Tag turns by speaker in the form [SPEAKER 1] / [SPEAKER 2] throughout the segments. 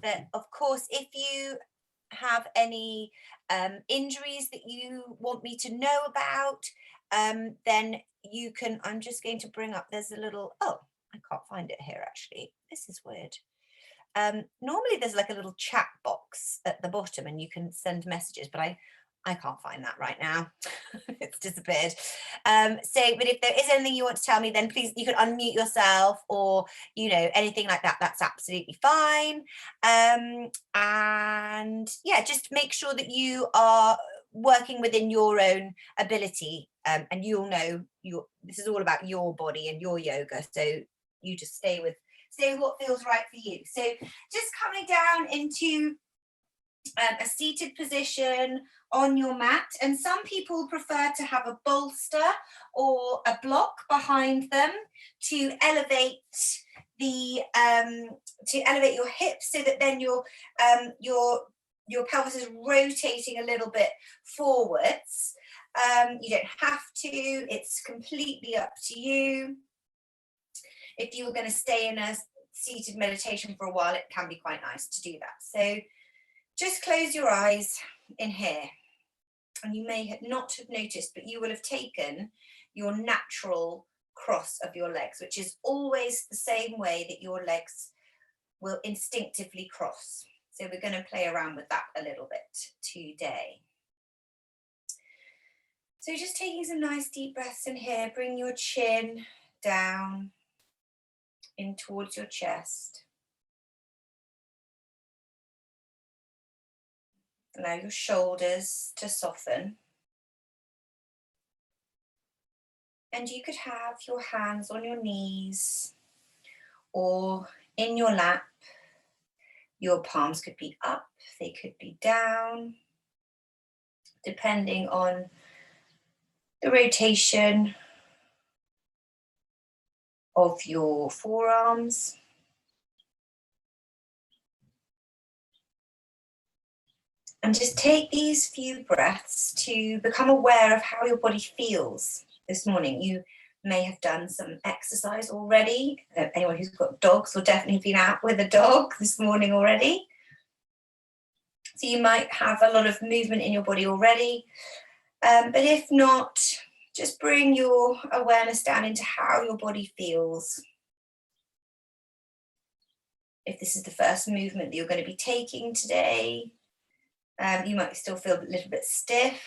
[SPEAKER 1] But of course, if you have any injuries that you want me to know about, then you can, I'm just going to bring up, there's a little, oh, I can't find it here actually. This is weird. Normally there's like a little chat box at the bottom and you can send messages, but I can't find that right now. It's disappeared. But if there is anything you want to tell me, then please, you can unmute yourself, or, you know, anything like that, that's absolutely fine. And yeah, just make sure that you are working within your own ability, and you'll know this is all about your body and your yoga. So you just stay with what feels right for you. So just coming down into a seated position on your mat, and some people prefer to have a bolster or a block behind them to elevate the your hips, so that then your pelvis is rotating a little bit forwards. You don't have to, it's completely up to you. If you were going to stay in a seated meditation for a while, it can be quite nice to do that. So just close your eyes in here, and you may not have noticed, but you will have taken your natural cross of your legs, which is always the same way that your legs will instinctively cross. So we're going to play around with that a little bit today. So just taking some nice deep breaths in here, bring your chin down in towards your chest. Allow your shoulders to soften. And you could have your hands on your knees or in your lap. Your palms could be up, they could be down, depending on the rotation of your forearms. And just take these few breaths to become aware of how your body feels this morning. You may have done some exercise already. Anyone who's got dogs will definitely been out with a dog this morning already. So you might have a lot of movement in your body already. But if not, just bring your awareness down into how your body feels. If this is the first movement that you're going to be taking today, you might still feel a little bit stiff.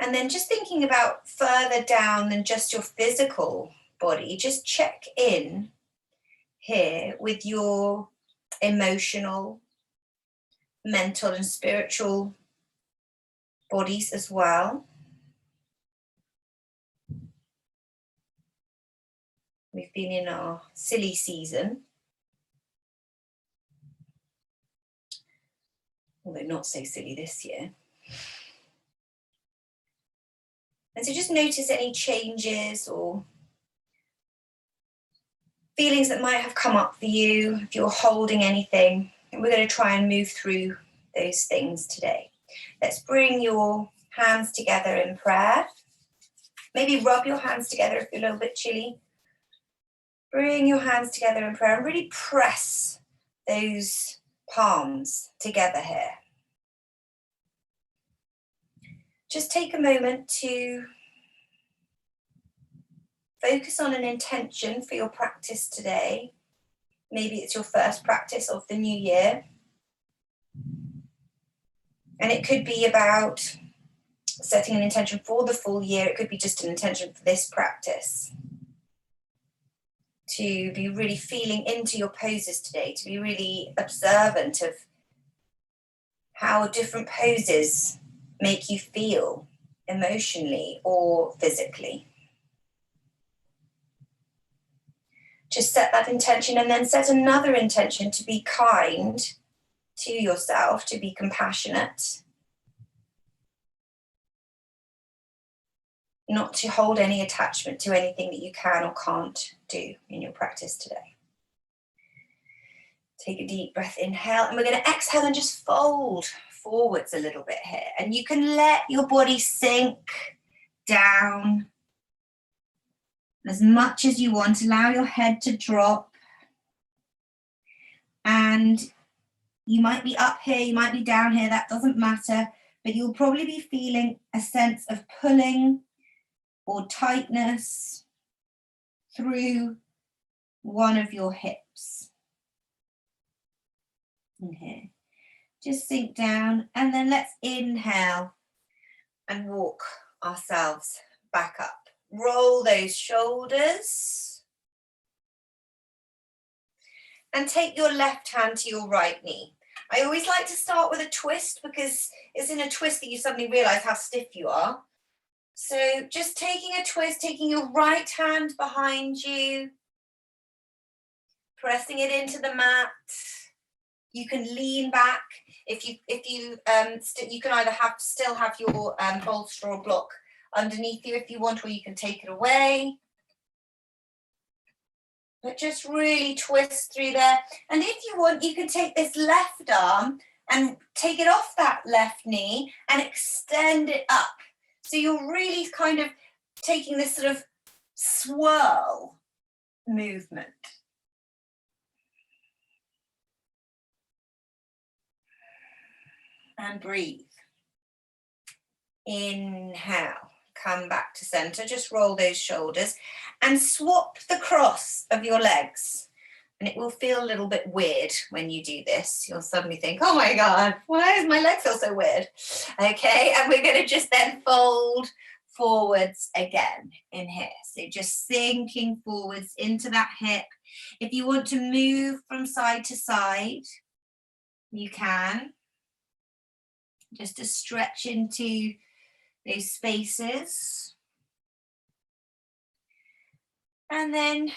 [SPEAKER 1] And then just thinking about further down than just your physical body, just check in here with your emotional, mental and spiritual bodies as well. We've been in our silly season, although not so silly this year. And so just notice any changes or feelings that might have come up for you, if you're holding anything. And we're going to try and move through those things today. Let's bring your hands together in prayer. Maybe rub your hands together if you're a little bit chilly. Bring your hands together in prayer and really press those palms together here. Just take a moment to focus on an intention for your practice today. Maybe it's your first practice of the new year. And it could be about setting an intention for the full year. It could be just an intention for this practice. To be really feeling into your poses today, to be really observant of how different poses make you feel emotionally or physically. Just set that intention and then set another intention to be kind to yourself, to be compassionate, not to hold any attachment to anything that you can or can't do in your practice today. Take a deep breath, inhale, and we're going to exhale and just fold forwards a little bit here. And you can let your body sink down, as much as you want. Allow your head to drop. And you might be up here, you might be down here, that doesn't matter, but you'll probably be feeling a sense of pulling or tightness through one of your hips. In here. Just sink down, and then let's inhale and walk ourselves back up. Roll those shoulders. And take your left hand to your right knee. I always like to start with a twist because it's in a twist that you suddenly realize how stiff you are. So just taking a twist, taking your right hand behind you, pressing it into the mat. You can lean back. You can either still have your bolster or block underneath you if you want, or you can take it away. But just really twist through there. And if you want, you can take this left arm and take it off that left knee and extend it up. So you're really kind of taking this sort of swirl movement. And breathe. Inhale. Come back to center, just roll those shoulders and swap the cross of your legs. And it will feel a little bit weird when you do this. You'll suddenly think, oh my God, why does my leg feel so weird? Okay, and we're gonna just then fold forwards again in here. So just sinking forwards into that hip. If you want to move from side to side, you can. Just to stretch into those spaces. And then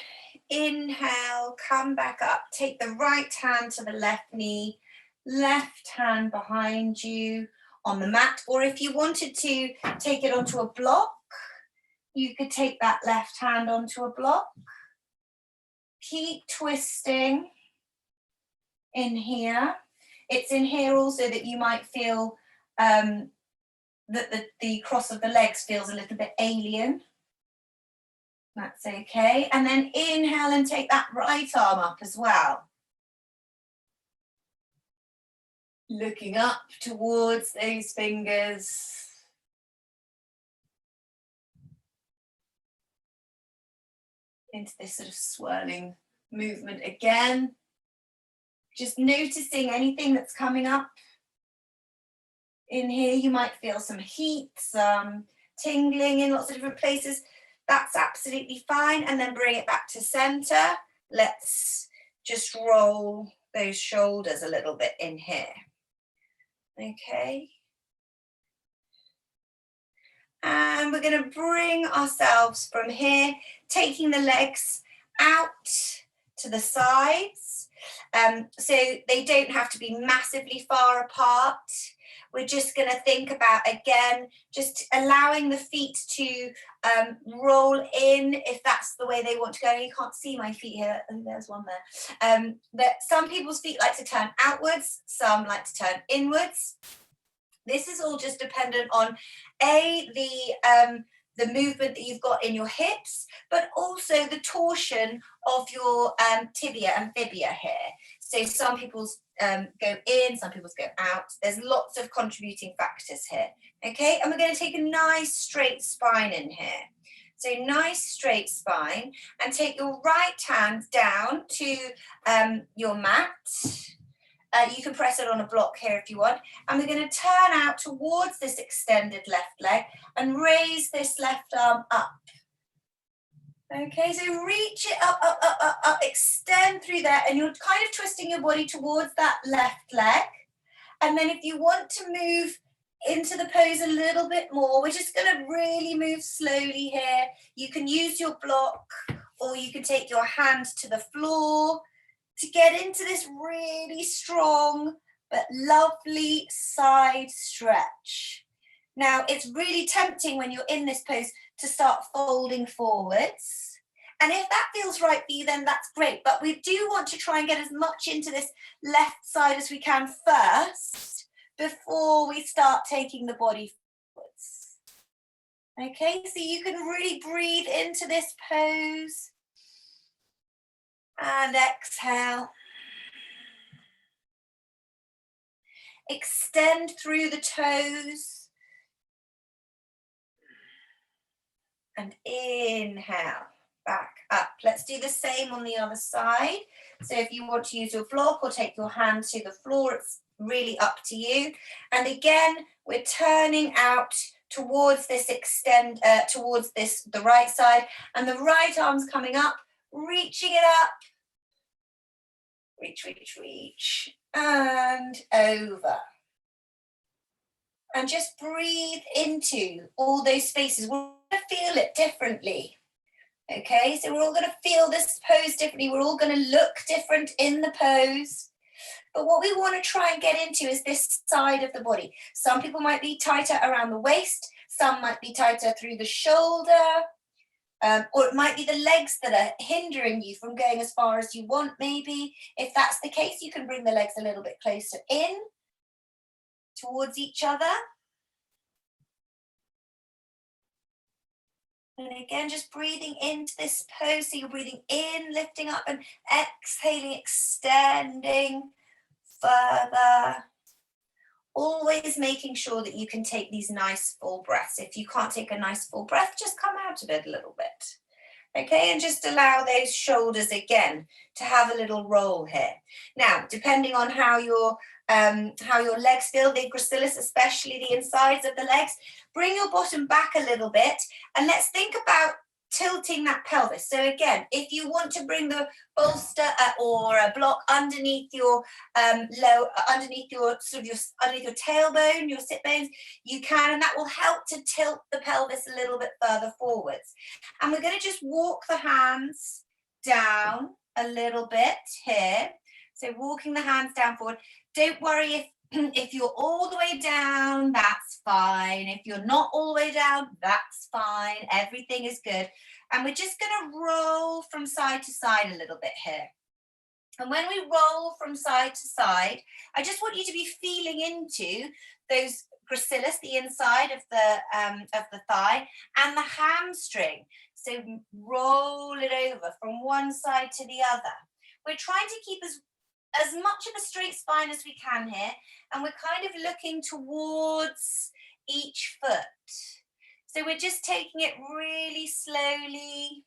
[SPEAKER 1] inhale, come back up. Take the right hand to the left knee, left hand behind you on the mat. Or if you wanted to take it onto a block, you could take that left hand onto a block. Keep twisting in here. It's in here also that you might feel that the cross of the legs feels a little bit alien. That's okay. And then inhale and take that right arm up as well. Looking up towards those fingers. Into this sort of swirling movement again. Just noticing anything that's coming up. In here, you might feel some heat, some tingling in lots of different places. That's absolutely fine. And then bring it back to center. Let's just roll those shoulders a little bit in here. Okay. And we're going to bring ourselves from here, taking the legs out to the sides. So they don't have to be massively far apart. We're just going to think about, again, just allowing the feet to roll in if that's the way they want to go. You can't see my feet here. Oh, there's one there. But some people's feet like to turn outwards. Some like to turn inwards. This is all just dependent on, the movement that you've got in your hips, but also the torsion of your tibia and fibia here. So some people's go in, some people's go out. There's lots of contributing factors here. Okay, and we're going to take a nice straight spine in here. So nice straight spine, and take your right hand down to your mat. You can press it on a block here if you want. And we're going to turn out towards this extended left leg and raise this left arm up. Okay, so reach it up, up, up, up, up, extend through there, and you're kind of twisting your body towards that left leg. And then if you want to move into the pose a little bit more, we're just going to really move slowly here. You can use your block, or you can take your hand to the floor to get into this really strong but lovely side stretch. Now, it's really tempting when you're in this pose to start folding forwards. And if that feels right for you, then that's great. But we do want to try and get as much into this left side as we can first before we start taking the body forwards. Okay, so you can really breathe into this pose and exhale. Extend through the toes and inhale, back up. Let's do the same on the other side. So if you want to use your block or take your hand to the floor, it's really up to you. And again, we're turning out towards this towards this, the right side, and the right arm's coming up, reaching it up. Reach, reach, reach, and over. And just breathe into all those spaces. We're going to feel it differently. Okay, so we're all going to feel this pose differently. We're all going to look different in the pose. But what we want to try and get into is this side of the body. Some people might be tighter around the waist. Some might be tighter through the shoulder. Or it might be the legs that are hindering you from going as far as you want, maybe. If that's the case, you can bring the legs a little bit closer in towards each other. And again, just breathing into this pose. So you're breathing in, lifting up, and exhaling, extending further. Always making sure that you can take these nice full breaths. If you can't take a nice full breath, just come out of it a little bit. Okay, and just allow those shoulders again to have a little roll here. Now, depending on how your legs feel, the gracilis, especially the insides of the legs, bring your bottom back a little bit, and let's think about tilting that pelvis. So again, if you want to bring the bolster or a block underneath your underneath your tailbone, your sit bones, you can, and that will help to tilt the pelvis a little bit further forwards. And we're going to just walk the hands down a little bit here. So walking the hands down forward. Don't worry if you're all the way down, that's fine. If you're not all the way down, that's fine. Everything is good. And we're just going to roll from side to side a little bit here. And when we roll from side to side, I just want you to be feeling into those gracilis, the inside of the thigh, and the hamstring. So roll it over from one side to the other. We're trying to keep as much of a straight spine as we can here, and we're kind of looking towards each foot. So we're just taking it really slowly.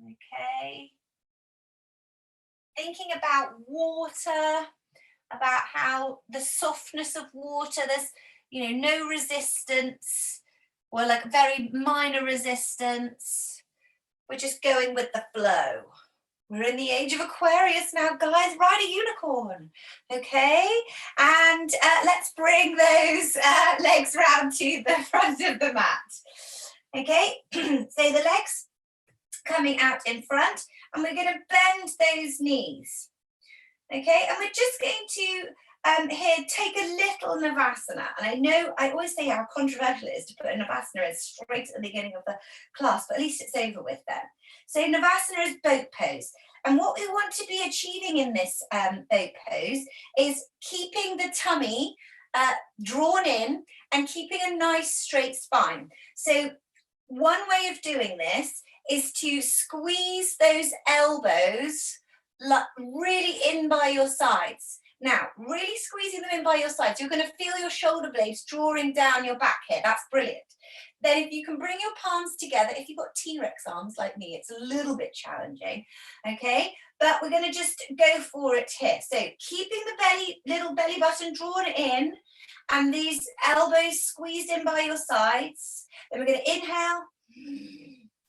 [SPEAKER 1] Okay. Thinking about water, about how the softness of water, there's, no resistance, or like very minor resistance. We're just going with the flow. We're in the age of Aquarius now, guys. Ride a unicorn, okay? And let's bring those legs round to the front of the mat, okay? So the legs coming out in front, and we're going to bend those knees, okay? And we're just going to here take a little Navasana. And I know I always say how controversial it is to put a Navasana in straight at the beginning of the class, but at least it's over with then. So Navasana is boat pose. And what we want to be achieving in this boat pose is keeping the tummy drawn in and keeping a nice straight spine. So one way of doing this is to squeeze those elbows really in by your sides. Now, really squeezing them in by your sides, you're going to feel your shoulder blades drawing down your back here. That's brilliant. Then if you can bring your palms together, if you've got T-Rex arms like me, it's a little bit challenging, okay? But we're going to just go for it here. So keeping the little belly button drawn in, and these elbows squeezed in by your sides. Then we're going to inhale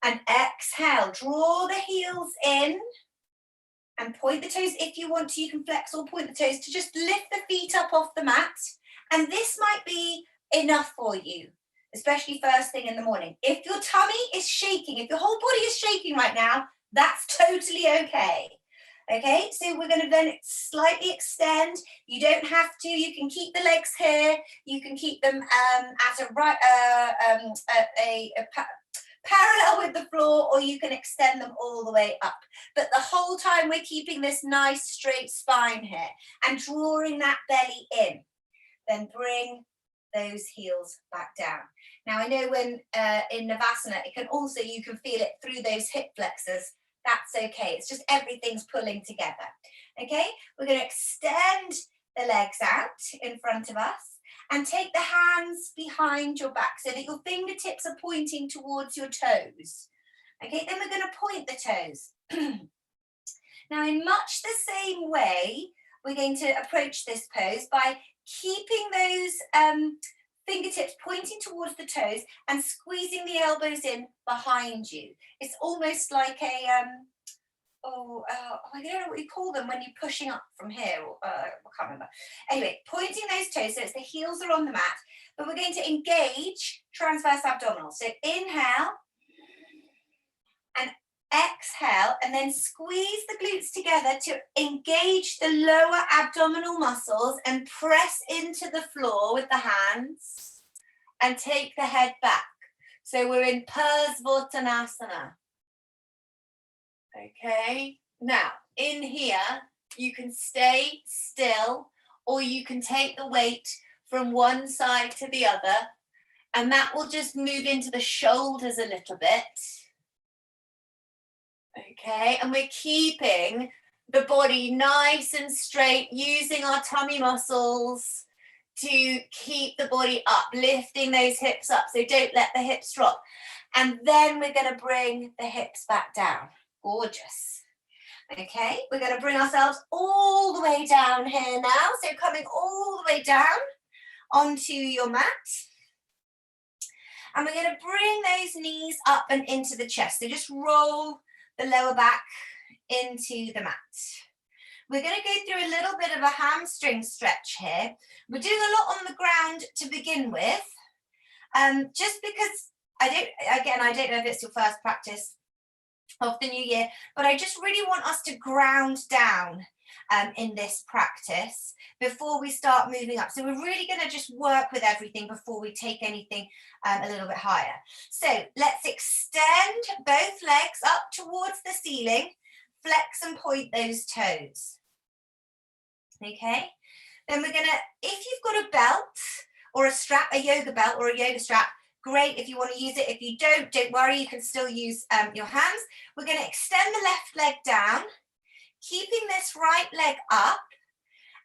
[SPEAKER 1] and exhale. Draw the heels in. And point the toes. If you want to, you can flex or point the toes to just lift the feet up off the mat. And this might be enough for you, especially first thing in the morning. If your tummy is shaking, if your whole body is shaking right now, that's totally okay. Okay, so we're going to then slightly extend. You don't have to. You can keep the legs here. You can keep them at a parallel with the floor, or you can extend them all the way up. But the whole time we're keeping this nice straight spine here and drawing that belly in. Then bring those heels back down. Now I know when in Navasana, you can feel it through those hip flexors. That's okay. It's just everything's pulling together. Okay, we're going to extend the legs out in front of us and take the hands behind your back so that your fingertips are pointing towards your toes. Okay, then we're going to point the toes. Now, in much the same way, we're going to approach this pose by keeping those fingertips pointing towards the toes and squeezing the elbows in behind you. It's almost like a, I don't know what you call them when you're pushing up from here. I can't remember. Anyway, pointing those toes so it's the heels are on the mat, but we're going to engage transverse abdominals. So inhale and exhale, and then squeeze the glutes together to engage the lower abdominal muscles and press into the floor with the hands and take the head back. So we're in Parsvottanasana. Okay, now in here you can stay still or you can take the weight from one side to the other, and that will just move into the shoulders a little bit. Okay, and we're keeping the body nice and straight, using our tummy muscles to keep the body up, lifting those hips up, so don't let the hips drop. And then we're going to bring the hips back down. Gorgeous. Okay, we're going to bring ourselves all the way down here now, so coming all the way down onto your mat. And we're going to bring those knees up and into the chest, so just roll the lower back into the mat. We're going to go through a little bit of a hamstring stretch here. We're doing a lot on the ground to begin with, just because I don't know if it's your first practice of the new year, but I just really want us to ground down in this practice before we start moving up. So we're really going to just work with everything before we take anything a little bit higher. So let's extend both legs up towards the ceiling, flex and point those toes. Okay, then we're gonna, if you've got a belt or a strap, a yoga belt or a yoga strap, great if you want to use it. If you don't worry, you can still use your hands. We're going to extend the left leg down, keeping this right leg up,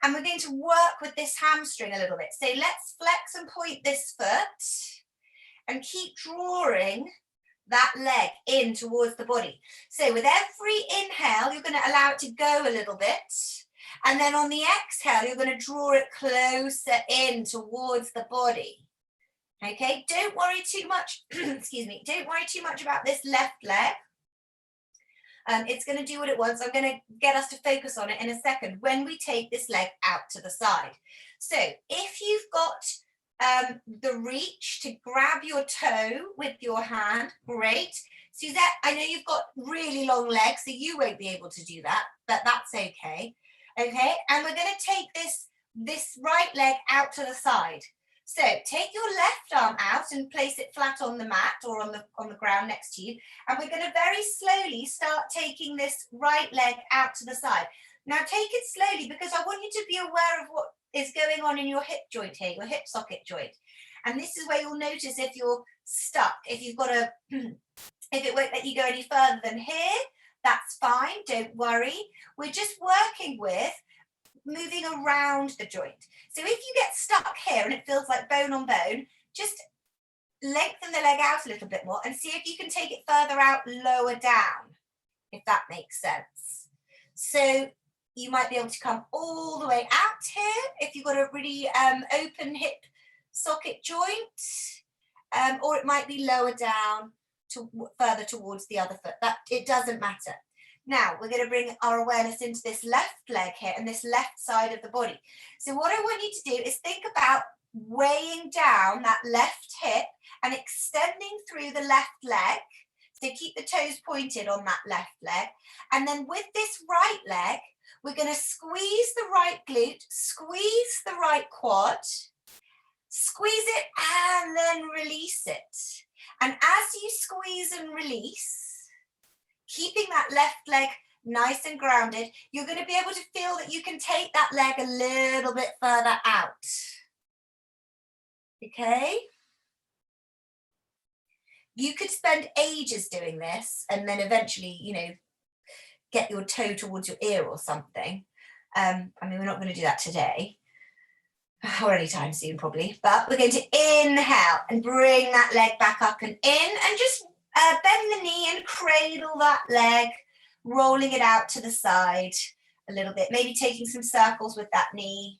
[SPEAKER 1] and we're going to work with this hamstring a little bit. So let's flex and point this foot and keep drawing that leg in towards the body. So with every inhale, you're going to allow it to go a little bit. And then on the exhale, you're going to draw it closer in towards the body. Okay, don't worry too much, excuse me, don't worry too much about this left leg. It's going to do what it wants. I'm going to get us to focus on it in a second when we take this leg out to the side. So if you've got the reach to grab your toe with your hand, great. Suzette, I know you've got really long legs, so you won't be able to do that, but that's okay. Okay, and we're going to take this right leg out to the side. So take your left arm out and place it flat on the mat or on the ground next to you. And we're going to very slowly start taking this right leg out to the side. Now take it slowly because I want you to be aware of what is going on in your hip joint here, your hip socket joint. And this is where you'll notice if you're stuck, if you've got if it won't let you go any further than here, that's fine, don't worry. We're just working with moving around the joint. So if you get stuck here and it feels like bone on bone, just lengthen the leg out a little bit more and see if you can take it further out, lower down, if that makes sense. So you might be able to come all the way out here if you've got a really open hip socket joint, or it might be lower down to further towards the other foot. That it doesn't matter. Now we're going to bring our awareness into this left leg here and this left side of the body. So what I want you to do is think about weighing down that left hip and extending through the left leg. So keep the toes pointed on that left leg. And then with this right leg, we're going to squeeze the right glute, squeeze the right quad, squeeze it and then release it. And as you squeeze and release, keeping that left leg nice and grounded, you're going to be able to feel that you can take that leg a little bit further out. Okay. You could spend ages doing this and then eventually, you know, get your toe towards your ear or something. I mean, we're not going to do that today or anytime soon probably, but we're going to inhale and bring that leg back up and in, and just bend the knee and cradle that leg, rolling it out to the side a little bit, maybe taking some circles with that knee.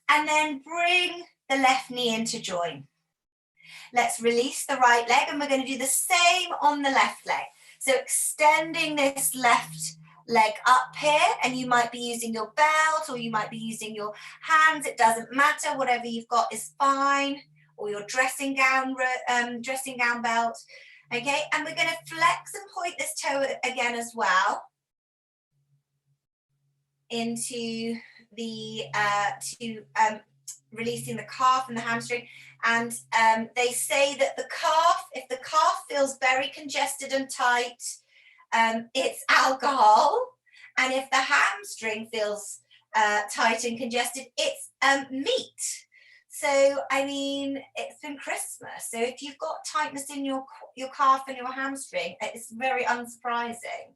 [SPEAKER 1] And then bring the left knee into join. Let's release the right leg, and we're going to do the same on the left leg. So extending this left leg up here, and you might be using your belt or you might be using your hands, it doesn't matter, whatever you've got is fine, or your dressing gown belt. Okay, and we're going to flex and point this toe again as well into the releasing the calf and the hamstring. And they say that the calf, if the calf feels very congested and tight, it's alcohol. And if the hamstring feels tight and congested, it's meat. So, I mean, it's been Christmas. So if you've got tightness in your calf and your hamstring, it's very unsurprising.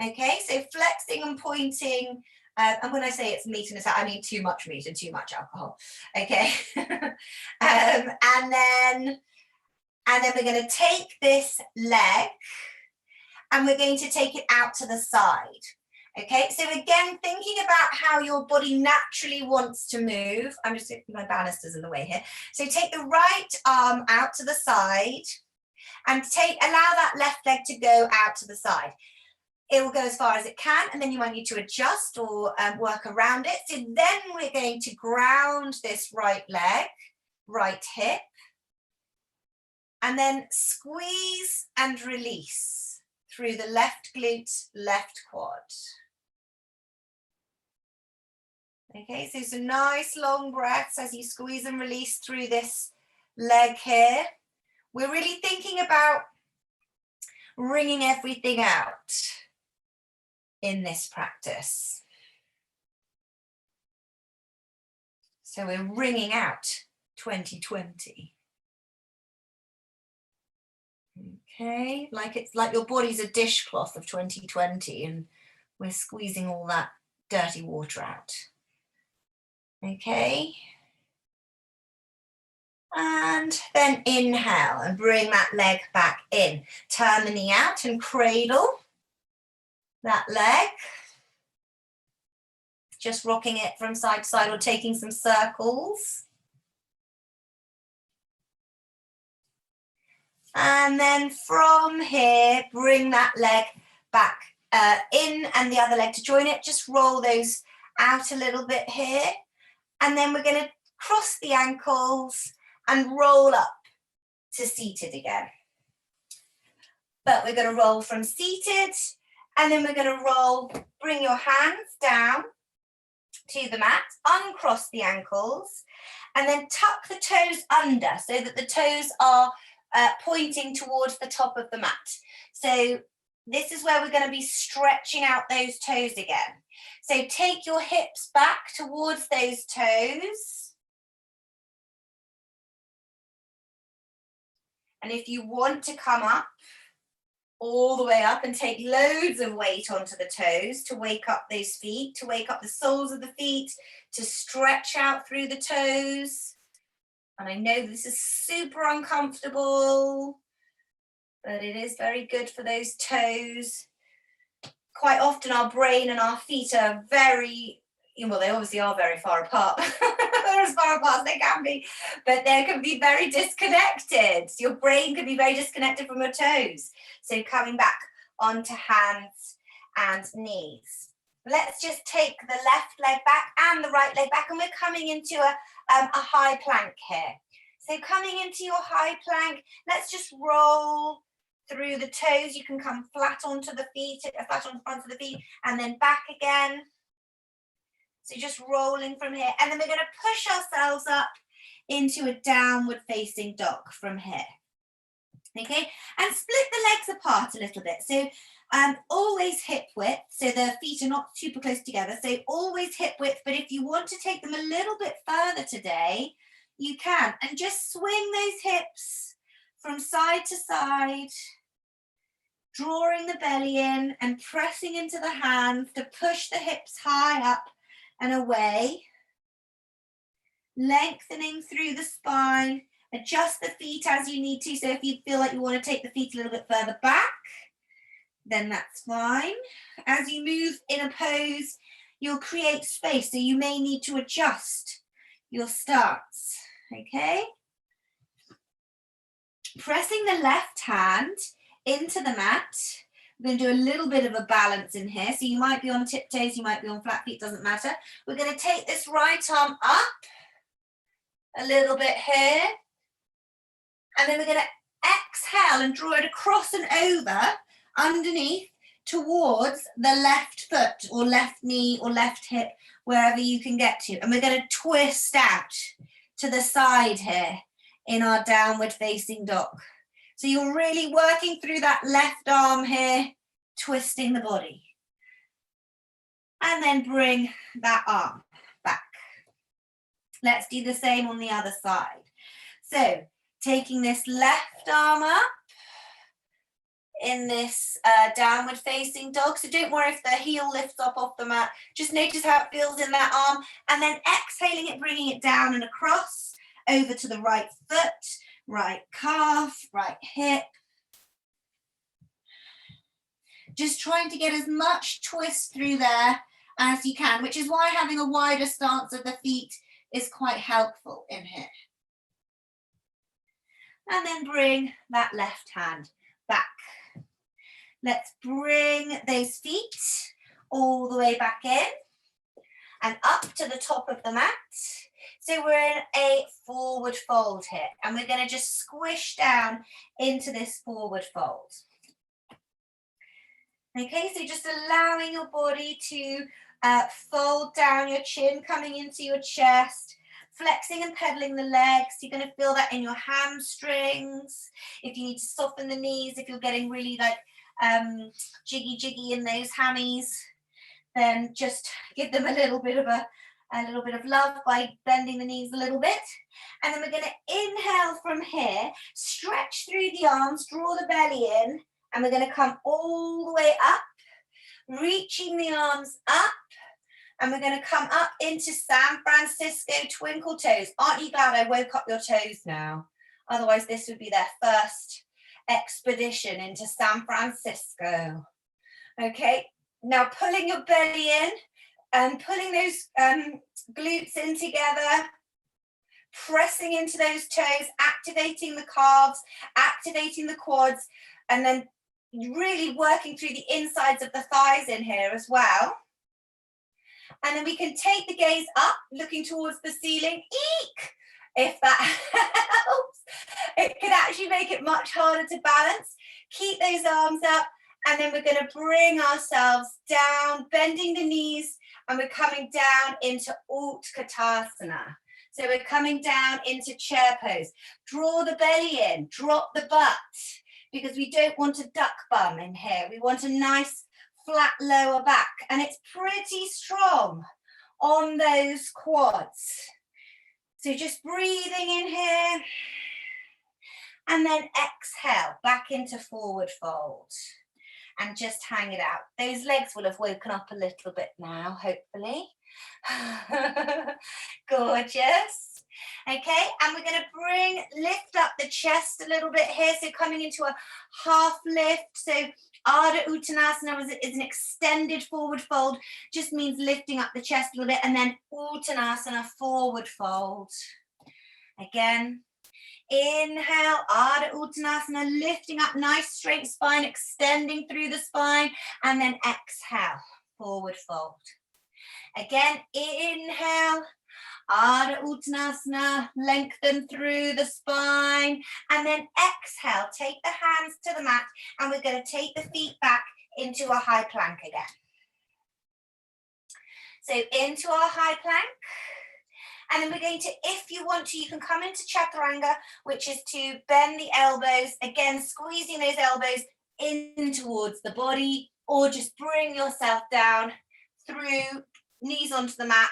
[SPEAKER 1] Okay, so flexing and pointing. And when I say it's meat, I mean too much meat and too much alcohol. Okay, and then we're going to take this leg and we're going to take it out to the side. Okay, so again, thinking about how your body naturally wants to move. I'm just, my banister's in the way here. So take the right arm out to the side and allow that left leg to go out to the side. It will go as far as it can, and then you might need to adjust or work around it. So then we're going to ground this right leg, right hip, and then squeeze and release through the left glute, left quad. Okay, so some nice long breaths as you squeeze and release through this leg here. We're really thinking about wringing everything out in this practice. So we're wringing out 2020. Okay, it's like your body's a dishcloth of 2020 and we're squeezing all that dirty water out. Okay. And then inhale and bring that leg back in. Turn the knee out and cradle that leg. Just rocking it from side to side or taking some circles. And then from here, bring that leg back in and the other leg to join it. Just roll those out a little bit here. And then we're going to cross the ankles and roll up to seated again. But we're going to roll from seated, and then we're going to roll, bring your hands down to the mat, uncross the ankles, and then tuck the toes under so that the toes are pointing towards the top of the mat. So this is where we're going to be stretching out those toes again. So take your hips back towards those toes. And if you want to come up, all the way up and take loads of weight onto the toes to wake up those feet, to wake up the soles of the feet, to stretch out through the toes. And I know this is super uncomfortable, but it is very good for those toes. Quite often our brain and our feet are very, well, they obviously are very far apart. They're as far apart as they can be, but they can be very disconnected. Your brain can be very disconnected from your toes. So coming back onto hands and knees. Let's just take the left leg back and the right leg back, and we're coming into a high plank here. So coming into your high plank, let's just roll through the toes. You can come flat onto the feet, flat on the front of the feet, and then back again. So just rolling from here, and then we're going to push ourselves up into a downward facing dog from here. Okay, and split the legs apart a little bit. So always hip width, so the feet are not super close together. So always hip width, but if you want to take them a little bit further today, you can. And just swing those hips from side to side, drawing the belly in and pressing into the hands to push the hips high up and away. Lengthening through the spine. Adjust the feet as you need to. So if you feel like you want to take the feet a little bit further back, then that's fine. As you move in a pose, you'll create space. So you may need to adjust your stance. Okay? Pressing the left hand into the mat. We're going to do a little bit of a balance in here. So you might be on tiptoes, you might be on flat feet, doesn't matter. We're going to take this right arm up a little bit here. And then we're going to exhale and draw it across and over underneath towards the left foot or left knee or left hip, wherever you can get to. And we're going to twist out to the side here in our downward facing dog. So you're really working through that left arm here, twisting the body. And then bring that arm back. Let's do the same on the other side. So taking this left arm up in this downward facing dog. So don't worry if the heel lifts up off the mat. Just notice how it feels in that arm. And then exhaling it, bringing it down and across over to the right foot, right calf, right hip. Just trying to get as much twist through there as you can, which is why having a wider stance of the feet is quite helpful in here. And then bring that left hand back. Let's bring those feet all the way back in and up to the top of the mat. So we're in a forward fold here, and we're going to just squish down into this forward fold. Okay, so just allowing your body to fold down, your chin coming into your chest, flexing and pedaling the legs. You're going to feel that in your hamstrings. If you need to soften the knees, if you're getting really like jiggy in those hammies, then just give them a little bit of love by bending the knees a little bit. And then we're going to inhale from here, stretch through the arms, draw the belly in, and we're going to come all the way up, reaching the arms up, and we're going to come up into San Francisco twinkle toes. Aren't you glad I woke up your toes now? Otherwise, this would be their first expedition into San Francisco. Okay, now pulling your belly in and pulling those glutes in together, pressing into those toes, activating the calves, activating the quads, and then really working through the insides of the thighs in here as well. And then we can take the gaze up, looking towards the ceiling. Eek! If that helps. It can actually make it much harder to balance. Keep those arms up, and then we're going to bring ourselves down, bending the knees, and we're coming down into Utkatasana. So we're coming down into chair pose. Draw the belly in, drop the butt, because we don't want a duck bum in here. We want a nice flat lower back, and it's pretty strong on those quads. So just breathing in here, and then exhale back into forward fold, and just hang it out. Those legs will have woken up a little bit now, hopefully. Gorgeous. Okay, and we're going to lift up the chest a little bit here. So coming into a half lift. So Ardha Uttanasana is an extended forward fold, just means lifting up the chest a little bit, and then Uttanasana, forward fold. Again, inhale, Ardha Uttanasana, lifting up, nice straight spine, extending through the spine, and then exhale, forward fold. Again, inhale, Ardha Uttanasana, lengthen through the spine, and then exhale, take the hands to the mat, and we're going to take the feet back into a high plank again. So into our high plank, And then we're going to, if you want to, you can come into chaturanga, which is to bend the elbows, again, squeezing those elbows in towards the body, or just bring yourself down through, knees onto the mat,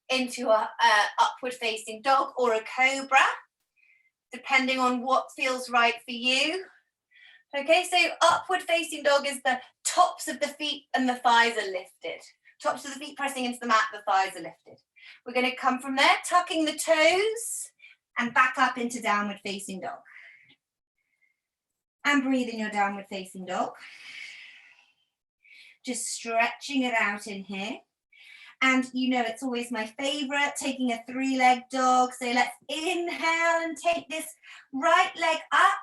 [SPEAKER 1] into a upward facing dog or a cobra, depending on what feels right for you. Okay, so upward facing dog is the tops of the feet and the thighs are lifted. Tops of the feet pressing into the mat, the thighs are lifted. We're going to come from there, tucking the toes and back up into downward facing dog. And breathe in your downward facing dog. Just stretching it out in here. And you know, it's always my favorite, taking a 3-leg dog. So let's inhale and take this right leg up,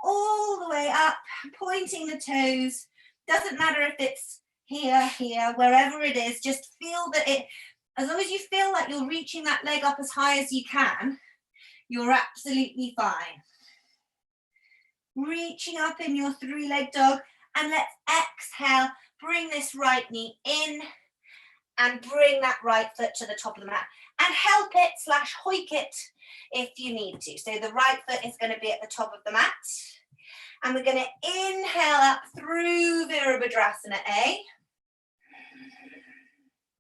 [SPEAKER 1] all the way up, pointing the toes. Doesn't matter if it's here, here, wherever it is, just feel that it, as long as you feel like you're reaching that leg up as high as you can, you're absolutely fine. Reaching up in your 3-leg dog, and let's exhale, bring this right knee in and bring that right foot to the top of the mat and help it / hoik it if you need to. So the right foot is going to be at the top of the mat, and we're going to inhale up through Virabhadrasana A.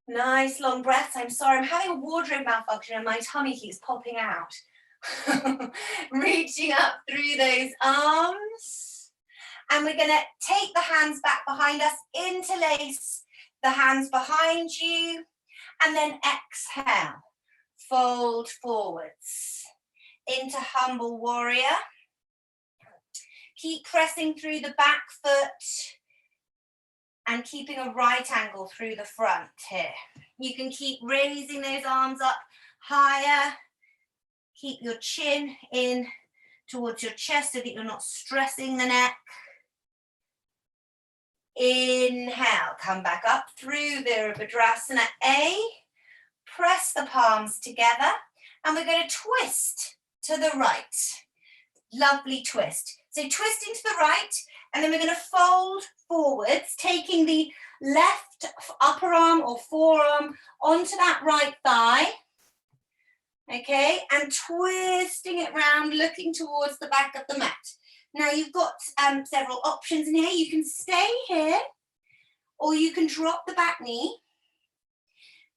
[SPEAKER 1] Nice long breaths. I'm sorry, I'm having a wardrobe malfunction and my tummy keeps popping out. Reaching up through those arms, and we're going to take the hands back behind us, interlace the hands behind you, and then exhale, fold forwards into humble warrior. Keep pressing through the back foot and keeping a right angle through the front here. You can keep raising those arms up higher. Keep your chin in towards your chest so that you're not stressing the neck. Inhale, come back up through Virabhadrasana A. Press the palms together, and we're going to twist to the right. Lovely twist. So twisting to the right, and then we're going to fold forwards, taking the left upper arm or forearm onto that right thigh. Okay, and twisting it round, looking towards the back of the mat. Now you've got several options in here. You can stay here, or you can drop the back knee.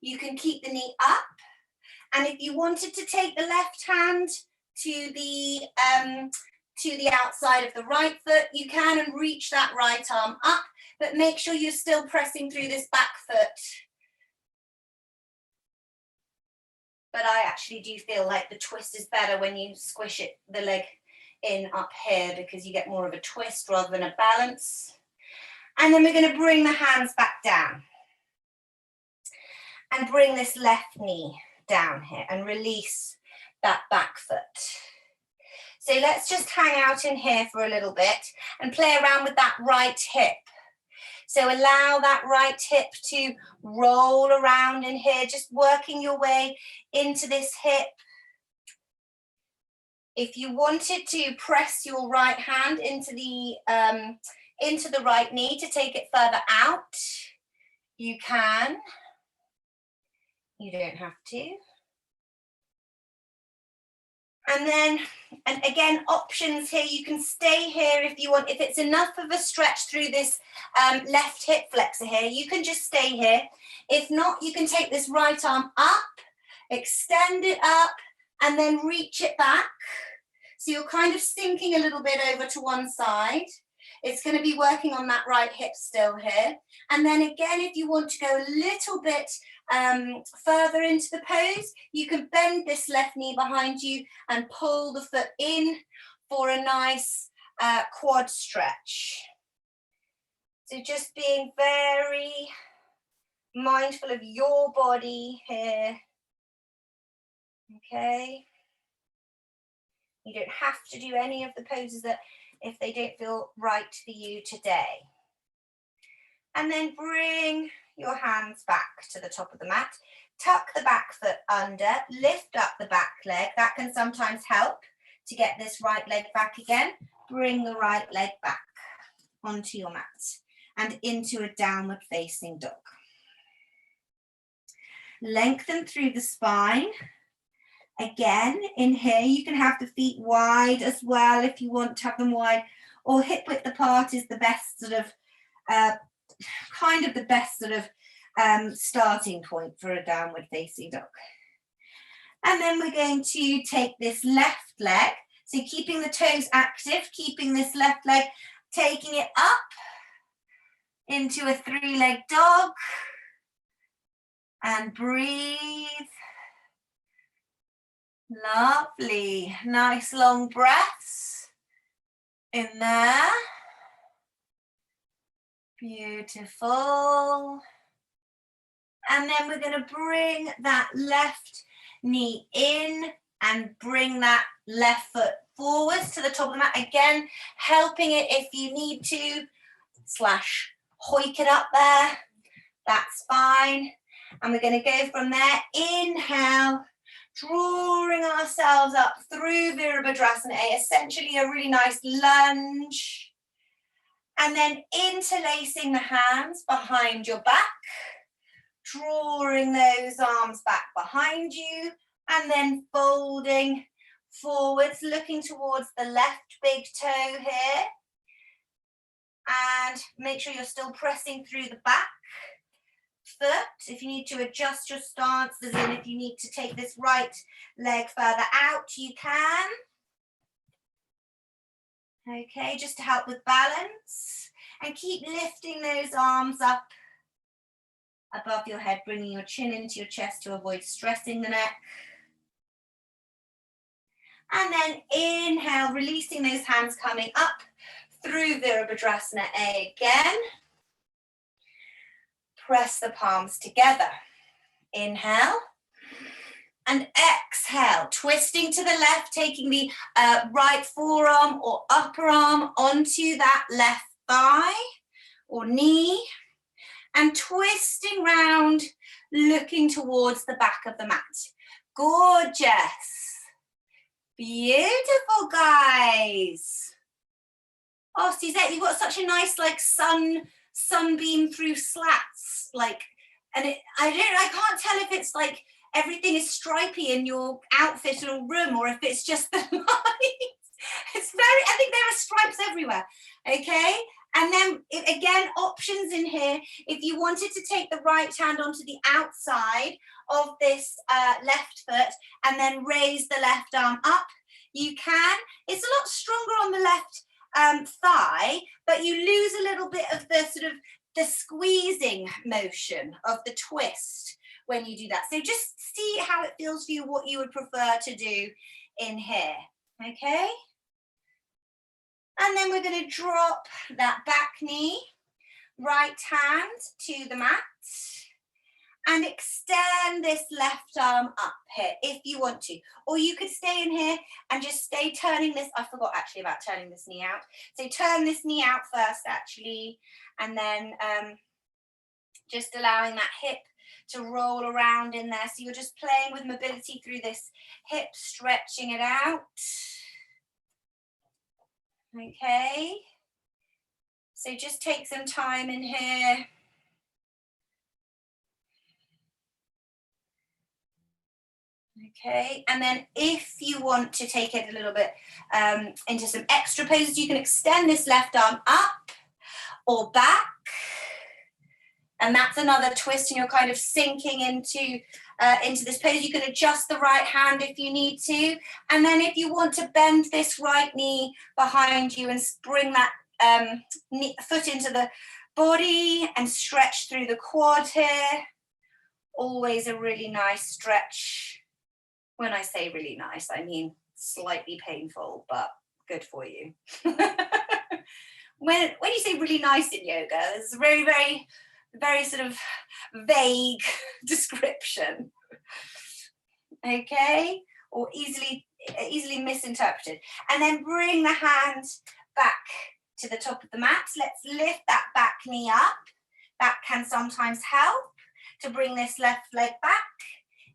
[SPEAKER 1] You can keep the knee up, and if you wanted to take the left hand to the outside of the right foot, you can, and reach that right arm up, but make sure you're still pressing through this back foot. But I actually do feel like the twist is better when you squish it, the leg in up here, because you get more of a twist rather than a balance. And then we're going to bring the hands back down and bring this left knee down here and release that back foot. So let's just hang out in here for a little bit and play around with that right hip. So allow that right hip to roll around in here, just working your way into this hip. If you wanted to press your right hand into the right knee to take it further out, you can. You don't have to. And again, options here, you can stay here if you want. If it's enough of a stretch through this left hip flexor here, you can just stay here. If not, you can take this right arm up, extend it up, and then reach it back. So you're kind of sinking a little bit over to one side. It's going to be working on that right hip still here. And then again, if you want to go a little bit further into the pose, you can bend this left knee behind you and pull the foot in for a nice quad stretch. So just being very mindful of your body here. Okay. You don't have to do any of the poses that if they don't feel right for you today. And then bring your hands back to the top of the mat. Tuck the back foot under, lift up the back leg. That can sometimes help to get this right leg back again. Bring the right leg back onto your mat and into a downward facing dog. Lengthen through the spine. Again, in here, you can have the feet wide as well if you want to have them wide, or hip width apart is the best sort of, kind of the best sort of starting point for a downward facing dog. And then we're going to take this left leg, so keeping the toes active, keeping this left leg, taking it up into a three-leg dog, and breathe. Lovely, nice long breaths in there. Beautiful. And then we're going to bring that left knee in and bring that left foot forwards to the top of the mat. Again, helping it if you need to, slash hoik it up there. That's fine. And we're going to go from there. Inhale, drawing ourselves up through Virabhadrasana, essentially a really nice lunge. And then interlacing the hands behind your back, drawing those arms back behind you, and then folding forwards, looking towards the left big toe here. And make sure you're still pressing through the back foot. If you need to adjust your stance, as in if you need to take this right leg further out, you can. Okay, just to help with balance. And keep lifting those arms up above your head, bringing your chin into your chest to avoid stressing the neck. And then inhale, releasing those hands, coming up through Virabhadrasana again. Press the palms together. Inhale. And exhale, twisting to the left, taking the right forearm or upper arm onto that left thigh or knee. And twisting round, looking towards the back of the mat. Gorgeous. Beautiful, guys. Oh, Suzette, you've got such a nice like sunbeam through slats. Like, and I can't tell if it's like everything is stripy in your outfit or room, or if it's just the lights. I think there are stripes everywhere. Okay. And then again, options in here. If you wanted to take the right hand onto the outside of this left foot and then raise the left arm up, you can. It's a lot stronger on the left thigh, but you lose a little bit of the sort of the squeezing motion of the twist when you do that. So just see how it feels for you, what you would prefer to do in here. Okay. And then we're going to drop that back knee, right hand to the mat, and extend this left arm up here if you want to. Or you could stay in here and just stay turning this. I forgot actually about turning this knee out. So turn this knee out first actually, and then just allowing that hip to roll around in there. So you're just playing with mobility through this hip, stretching it out. Okay, so just take some time in here. Okay, and then if you want to take it a little bit into some extra poses, you can extend this left arm up or back. And that's another twist, and you're kind of sinking into this pose. You can adjust the right hand if you need to. And then if you want to bend this right knee behind you and bring that foot into the body and stretch through the quad here. Always a really nice stretch. When I say really nice, I mean slightly painful, but good for you. When you say really nice in yoga, it's a very, very, very sort of vague description. Okay, or easily misinterpreted. And then bring the hand back to the top of the mat. Let's lift that back knee up. That can sometimes help to bring this left leg back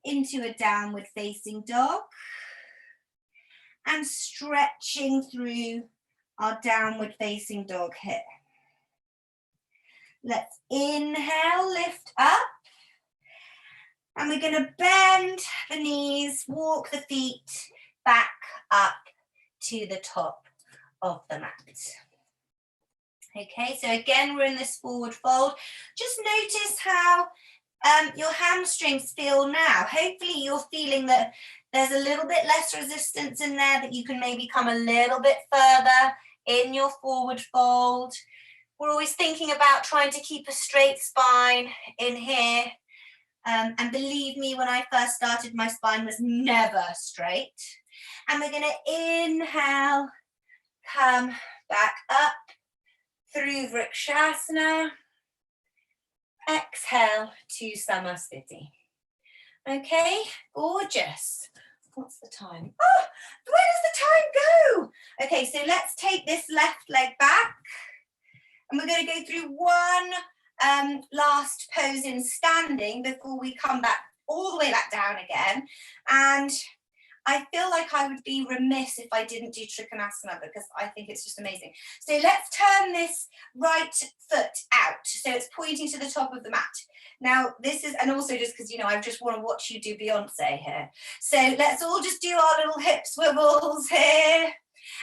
[SPEAKER 1] into a downward facing dog. And stretching through our downward facing dog here. Let's inhale, lift up. And we're going to bend the knees, walk the feet back up to the top of the mat. Okay, so again, we're in this forward fold. Just notice how your hamstrings feel now. Hopefully you're feeling that there's a little bit less resistance in there, that you can maybe come a little bit further in your forward fold. We're always thinking about trying to keep a straight spine in here. And believe me, when I first started, my spine was never straight. And we're going to inhale, come back up through Vrikshasana. Exhale to Samasthiti. Okay, gorgeous. What's the time? Oh, where does the time go? Okay, so let's take this left leg back. And we're going to go through one last pose in standing before we come back all the way back down again. And I feel like I would be remiss if I didn't do Trikonasana, because I think it's just amazing. So let's turn this right foot out, so it's pointing to the top of the mat. Now this is, and also just because, you know, I just want to watch you do Beyonce here. So let's all just do our little hip swivels here.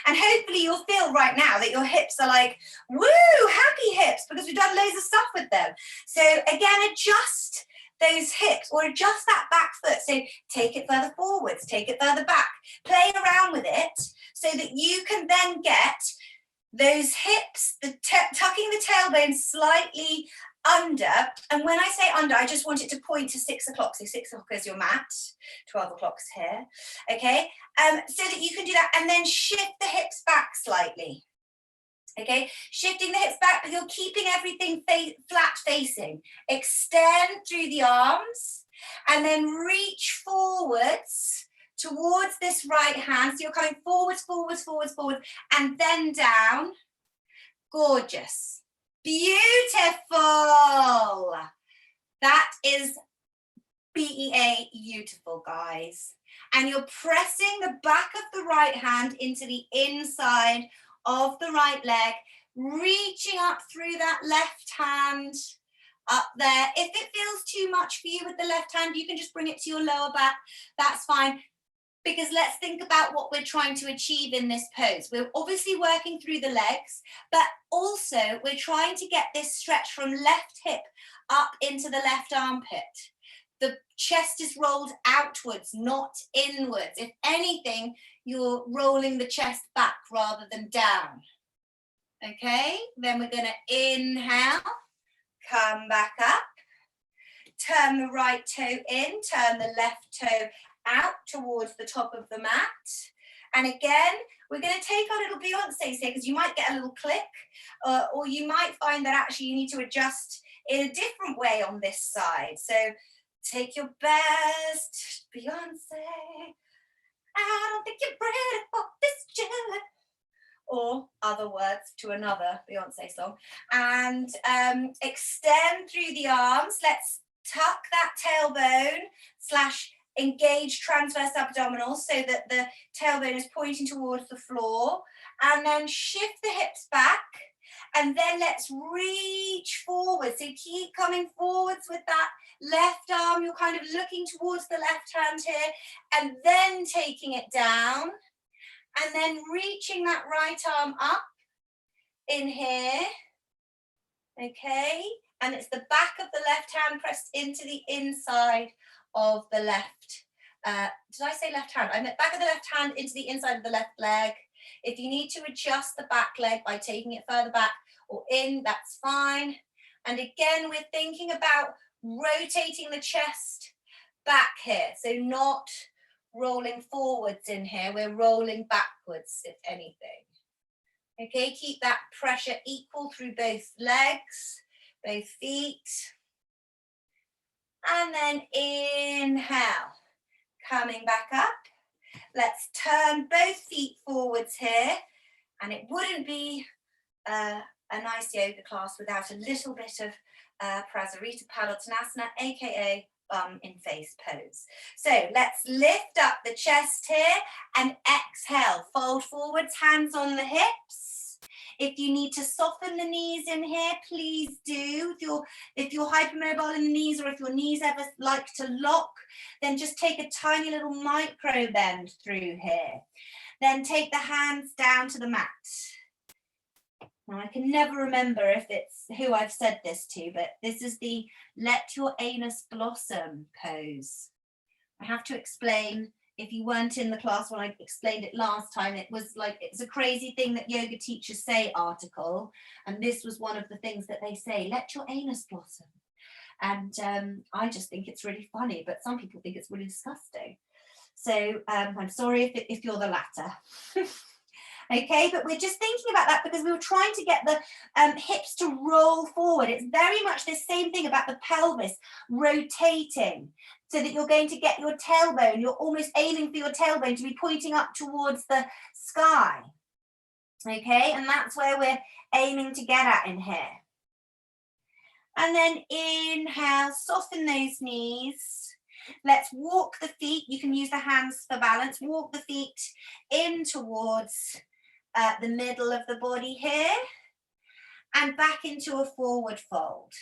[SPEAKER 1] And hopefully you'll feel right now that your hips are like, woo, happy hips, because we've done loads of stuff with them. So again, adjust those hips or adjust that back foot. So take it further forwards, take it further back, play around with it so that you can then get those hips, tucking the tailbone slightly under. And when I say under, I just want it to point to 6 o'clock. So 6 o'clock is your mat, 12 o'clock's here. Okay, so that you can do that and then shift the hips back slightly. Okay, shifting the hips back, but you're keeping everything flat facing. Extend through the arms and then reach forwards towards this right hand. So you're coming forwards, forwards, forwards, forwards, and then down. Gorgeous. Beautiful. That is BEA beautiful, guys. And you're pressing the back of the right hand into the inside of the right leg, reaching up through that left hand up there. If it feels too much for you with the left hand, you can just bring it to your lower back. That's fine, because let's think about what we're trying to achieve in this pose. We're obviously working through the legs, but also we're trying to get this stretch from left hip up into the left armpit. The chest is rolled outwards, not inwards. If anything, you're rolling the chest back rather than down. Okay, then we're going to inhale, come back up, turn the right toe in, turn the left toe out towards the top of the mat. And again, we're going to take our little Beyonce here, because you might get a little click, or you might find that actually you need to adjust in a different way on this side. So take your best, Beyonce. I don't think you're ready for this journey. Or other words to another Beyonce song. And extend through the arms. Let's tuck that tailbone / engage transverse abdominals so that the tailbone is pointing towards the floor. And then shift the hips back. And then let's reach forward. So keep coming forwards with that left arm. You're kind of looking towards the left hand here, and then taking it down, and then reaching that right arm up in here. Okay, and it's the back of the left hand pressed into the inside of the left. Did I say left hand? I meant back of the left hand into the inside of the left leg. If you need to adjust the back leg by taking it further back or in, that's fine. And again, we're thinking about rotating the chest back here. So not rolling forwards in here, we're rolling backwards, if anything. Okay, keep that pressure equal through both legs, both feet. And then inhale, coming back up. Let's turn both feet forwards here. And it wouldn't be a nice yoga class without a little bit of Prasarita Padottanasana, aka bum in face pose. So let's lift up the chest here and exhale. Fold forwards, hands on the hips. If you need to soften the knees in here, please do. If you're hypermobile in the knees, or if your knees ever like to lock, then just take a tiny little micro bend through here. Then take the hands down to the mat. Now, I can never remember if it's who I've said this to, but this is the let your anus blossom pose. I have to explain, if you weren't in the class when I explained it last time, it was like, it's a crazy thing that yoga teachers say article, and this was one of the things that they say, let your anus blossom. And I just think it's really funny, but some people think it's really disgusting. So I'm sorry if you're the latter. Okay, but we're just thinking about that because we were trying to get the hips to roll forward. It's very much the same thing about the pelvis rotating, so that you're going to get your tailbone, you're almost aiming for your tailbone to be pointing up towards the sky. Okay, and that's where we're aiming to get at in here. And then inhale, soften those knees. Let's walk the feet. You can use the hands for balance. Walk the feet in towards the middle of the body here, and back into a forward fold.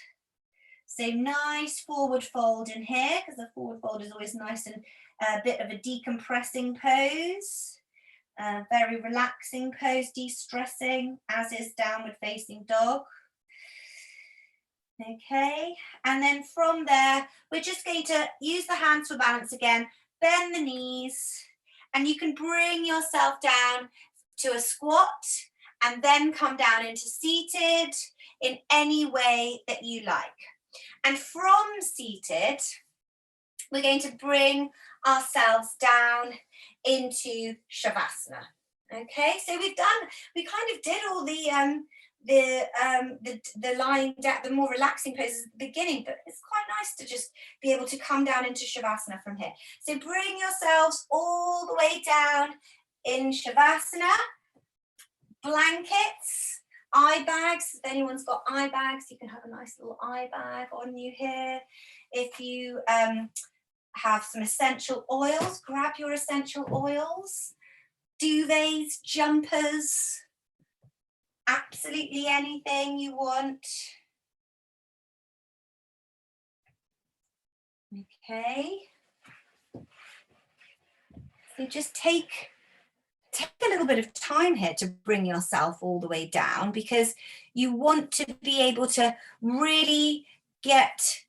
[SPEAKER 1] So nice forward fold in here, because the forward fold is always nice and a bit of a decompressing pose. Very relaxing pose, de-stressing, as is downward facing dog. Okay, and then from there, we're just going to use the hands for balance again, bend the knees, and you can bring yourself down to a squat and then come down into seated in any way that you like. And from seated, we're going to bring ourselves down into Shavasana. Okay, so we kind of did all the lying down, the more relaxing poses at the beginning, but it's quite nice to just be able to come down into Shavasana from here. So bring yourselves all the way down in Shavasana. Blankets, eye bags. If anyone's got eye bags, you can have a nice little eye bag on you here. If you have some essential oils, grab your essential oils. Duvets, jumpers, absolutely anything you want. Okay. So just take a little bit of time here to bring yourself all the way down, because you want to be able to really get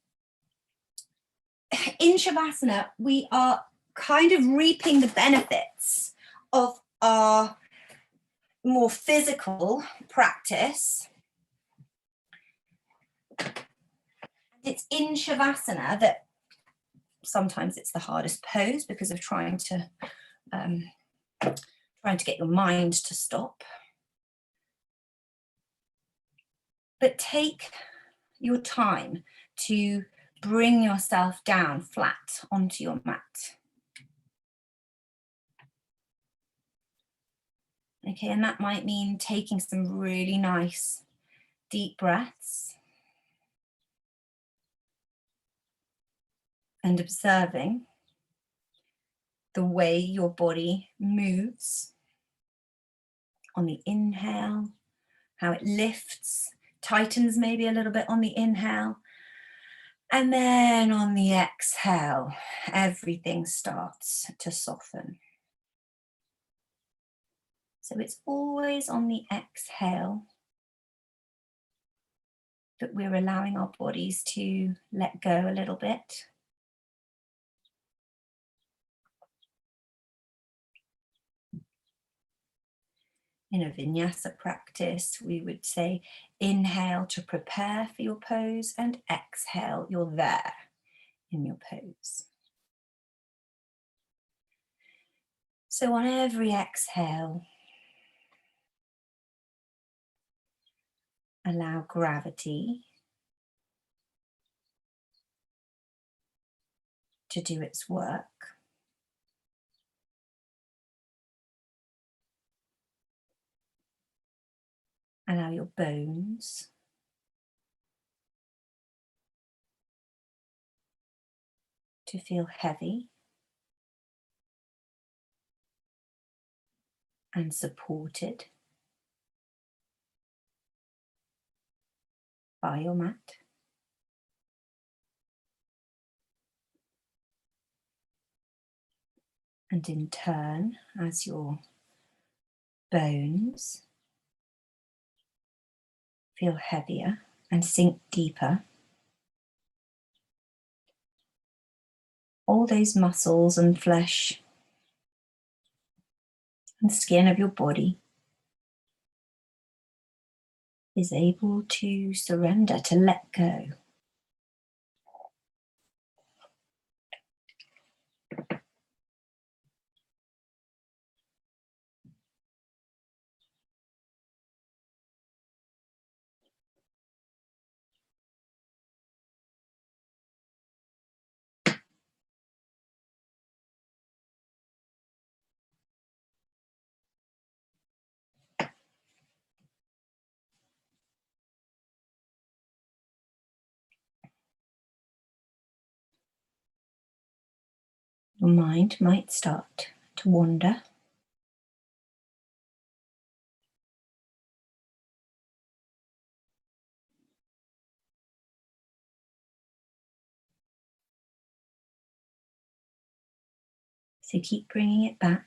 [SPEAKER 1] in Shavasana. We are kind of reaping the benefits of our more physical practice. It's in Shavasana that sometimes it's the hardest pose because of trying to get your mind to stop. But take your time to bring yourself down flat onto your mat. Okay, and that might mean taking some really nice deep breaths and observing the way your body moves on the inhale, how it lifts, tightens maybe a little bit on the inhale, and then on the exhale, everything starts to soften. So it's always on the exhale that we're allowing our bodies to let go a little bit. In a vinyasa practice, we would say inhale to prepare for your pose and exhale, you're there in your pose. So on every exhale, allow gravity to do its work. Allow your bones to feel heavy and supported. by your mat. And in turn, as your bones feel heavier and sink deeper, all those muscles and flesh and skin of your body is able to surrender, to let go. Your mind might start to wander. So keep bringing it back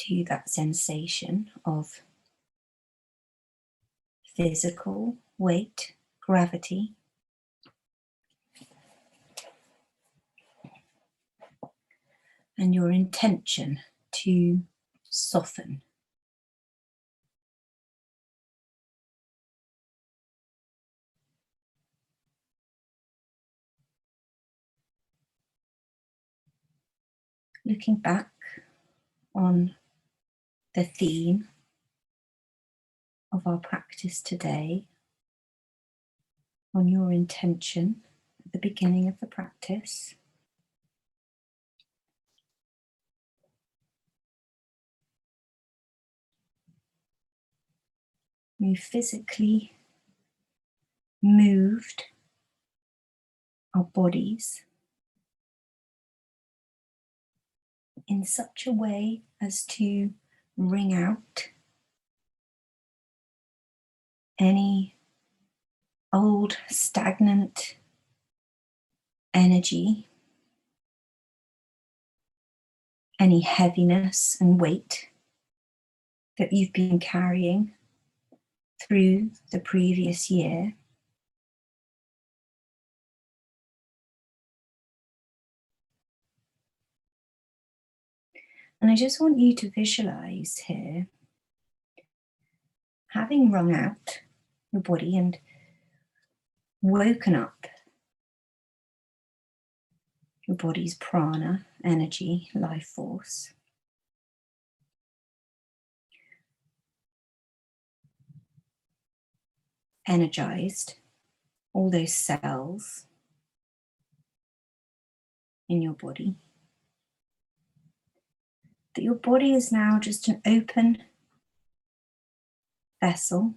[SPEAKER 1] to that sensation of physical weight, gravity, and your intention to soften. Looking back on the theme of our practice today, on your intention at the beginning of the practice, we physically moved our bodies in such a way as to wring out any old stagnant energy, any heaviness and weight that you've been carrying through the previous year. And I just want you to visualize here, having wrung out your body and woken up your body's prana, energy, life force. Energized all those cells in your body. That your body is now just an open vessel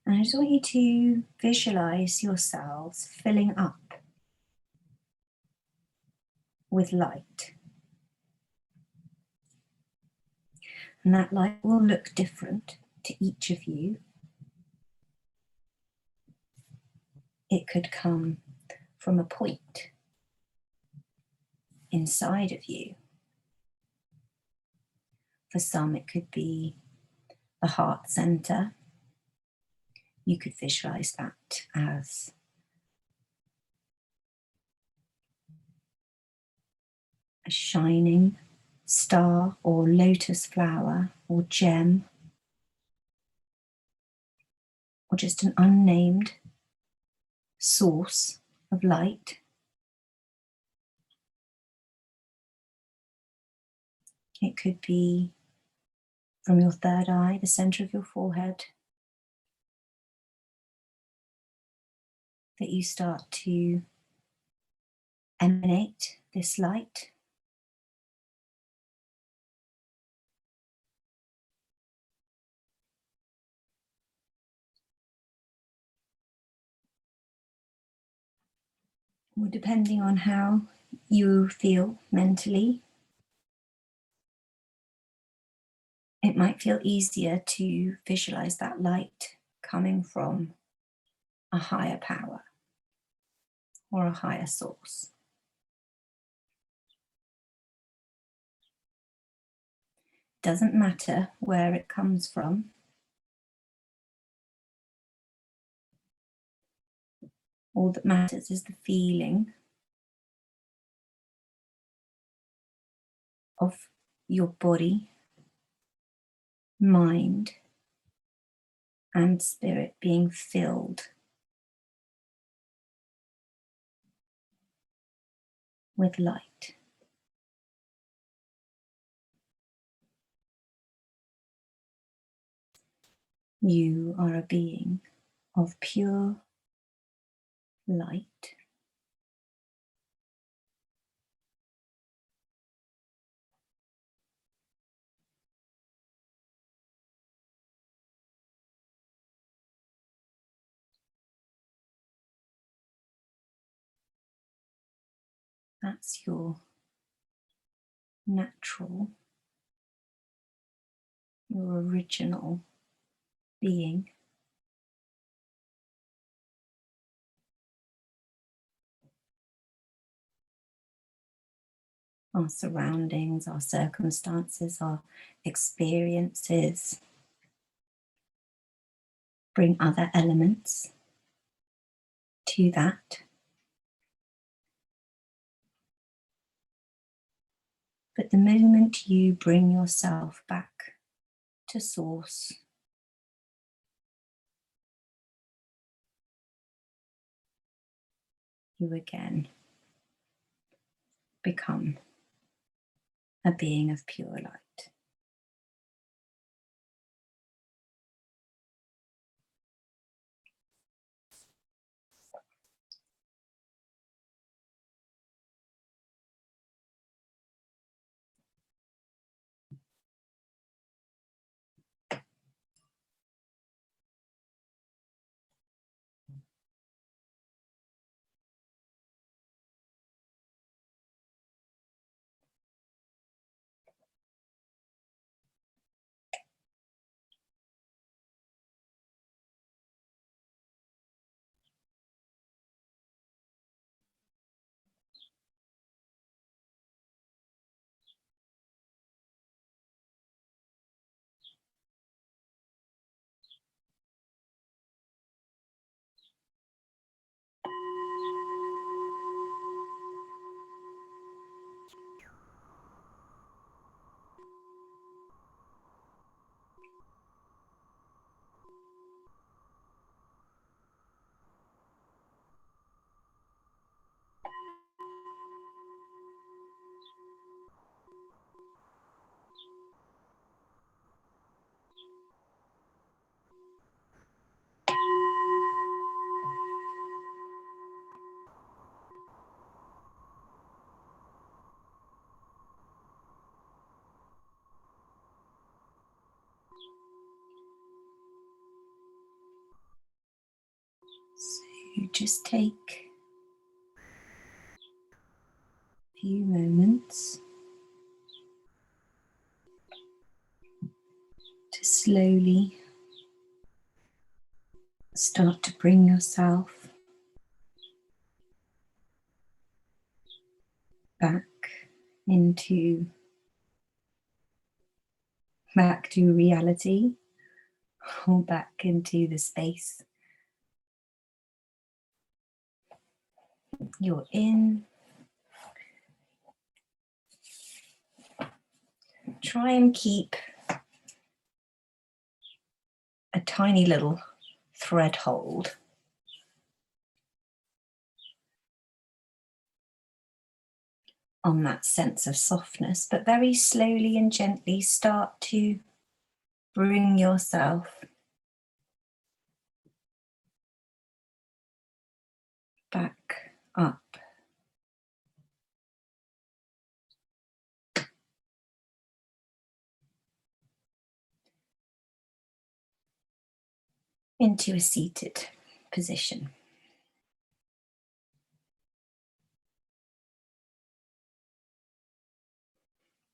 [SPEAKER 1] and I just want you to visualize yourselves filling up with light. And that light will look different to each of you. It could come from a point inside of you. For some, it could be the heart center. You could visualize that as a shining star or lotus flower or gem, or just an unnamed source of light. It could be from your third eye, the center of your forehead, that you start to emanate this light. or depending on how you feel mentally, it might feel easier to visualize that light coming from a higher power or a higher source. Doesn't matter where it comes from. All that matters is the feeling of your body, mind, and spirit being filled with light. You are a being of pure light. That's your natural, your original being. Our surroundings, our circumstances, our experiences bring other elements to that. But the moment you bring yourself back to source, you again become a being of pure light. So you just take a few moments to slowly start to bring yourself back to reality, or back into the space you're in. Try and keep a tiny little thread hold on that sense of softness, but very slowly and gently start to bring yourself back up into a seated position.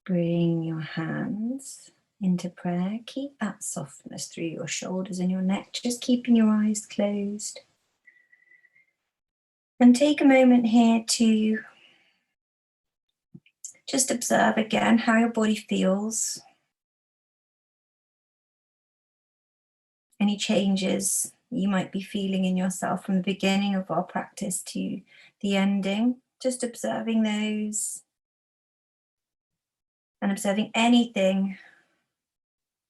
[SPEAKER 1] Bring your hands into prayer. Keep that softness through your shoulders and your neck, just keeping your eyes closed. And take a moment here to just observe again how your body feels. Any changes you might be feeling in yourself from the beginning of our practice to the ending, just observing those and observing anything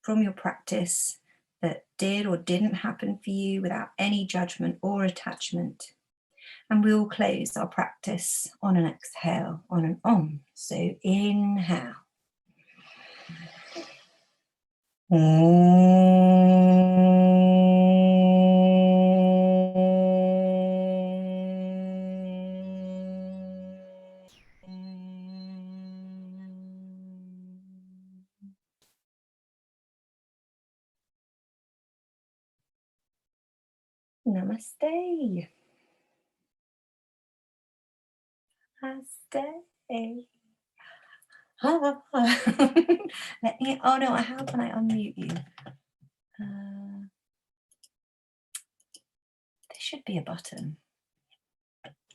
[SPEAKER 1] from your practice that did or didn't happen for you without any judgment or attachment. And we will close our practice on an exhale, on an Om. So inhale. Namaste. Namaste. Let me, oh no, how can I unmute you? There should be a button.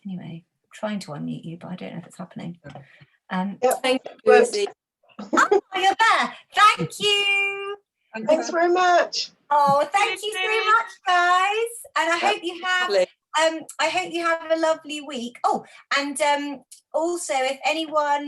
[SPEAKER 1] Anyway, I'm trying to unmute you, but I don't know if it's happening.
[SPEAKER 2] Thank you, Isie.
[SPEAKER 1] Oh, you're there. Thank you.
[SPEAKER 2] Thanks very much.
[SPEAKER 1] Oh, thank you so much, guys. And I hope you have I hope you have a lovely week. Oh, and also if anyone